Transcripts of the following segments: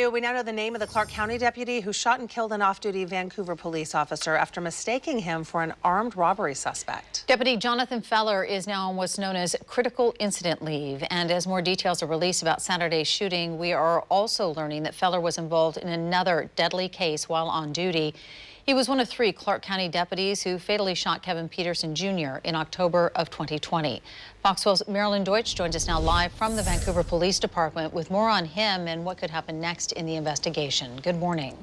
We now know the name of the Clark County deputy who shot and killed an off-duty Vancouver police officer after mistaking him for an armed robbery suspect. Deputy Jonathan Feller is now on what's known as critical incident leave. And as more details are released about Saturday's shooting, we are also learning that Feller was involved in another deadly case while on duty. He was one of 3 Clark County deputies who fatally shot Kevin Peterson Jr. in October of 2020. Fox 12's MARILYN Deutsch joins us now live from the Vancouver Police Department with more on him and what could happen next in the investigation. Good morning.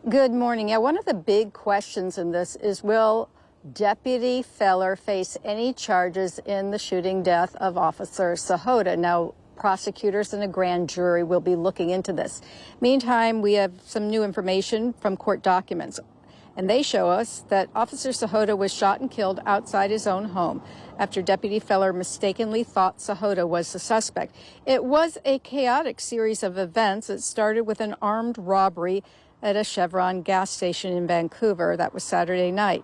Good morning. Yeah, one of the big questions in this is, will Deputy Feller face any charges in the shooting death of Officer Sahota? Now, prosecutors and a grand jury will be looking into this. Meantime, we have some new information from court documents, and they show us that Officer Sahota was shot and killed outside his own home after Deputy Feller mistakenly thought Sahota was the suspect. It was a chaotic series of events that started with an armed robbery at a Chevron gas station in Vancouver. That was Saturday night.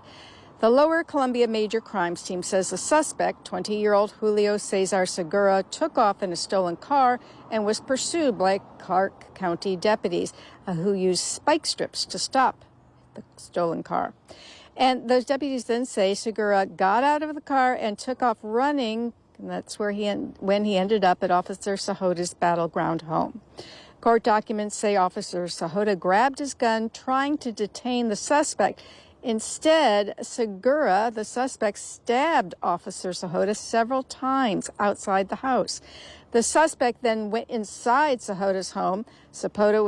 The Lower Columbia Major Crimes Team says the suspect, 20-year-old Julio Cesar Segura, took off in a stolen car and was pursued by Clark County deputies who used spike strips to stop the stolen car. And those deputies then say Segura got out of the car and took off running, and that's where when he ended up at Officer Sahota's battleground home. Court documents say Officer Sahota grabbed his gun trying to detain the suspect. Instead, Segura, the suspect, stabbed Officer Sahota several times outside the house. The suspect then went inside Sahota's home. Sahota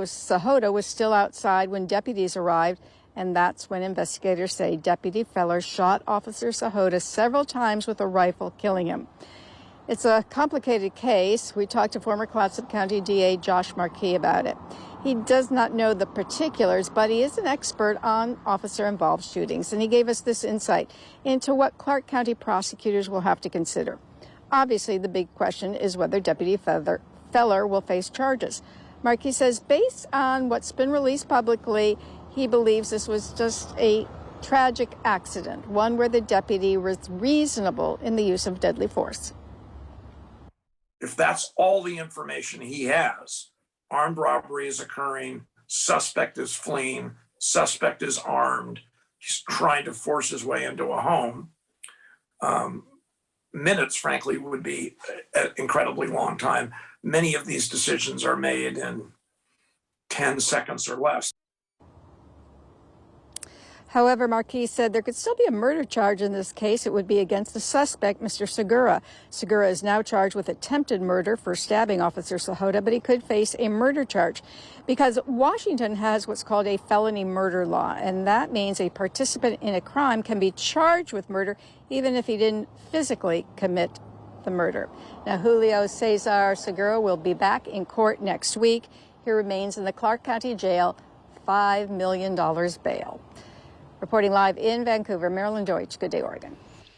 was still outside when deputies arrived, and that's when investigators say Deputy Feller shot Officer Sahota several times with a rifle, killing him. It's a complicated case. We talked to former Clatsop County DA Josh MARQUIS about it. He does not know the particulars, but he is an expert on officer-involved shootings, and he gave us this insight into what Clark County prosecutors will have to consider. Obviously, the big question is whether Deputy Feller will face charges. MARQUIS says based on what's been released publicly, he believes this was just a tragic accident, one where the deputy was reasonable in the use of deadly force. If that's all the information he has, armed robbery is occurring, suspect is fleeing, suspect is armed, he's trying to force his way into a home. Minutes, frankly, would be an incredibly long time. Many of these decisions are made in 10 seconds or less. However, MARQUIS said there could still be a murder charge in this case. It would be against the suspect, Mr. Segura. Segura is now charged with attempted murder for stabbing Officer Sahota, but he could face a murder charge because Washington has what's called a felony murder law, and that means a participant in a crime can be charged with murder even if he didn't physically commit the murder. Now, Julio Cesar Segura will be back in court next week. He remains in the Clark County Jail, $5 million bail. Reporting live in Vancouver, MARILYN Deutsch. Good day, Oregon.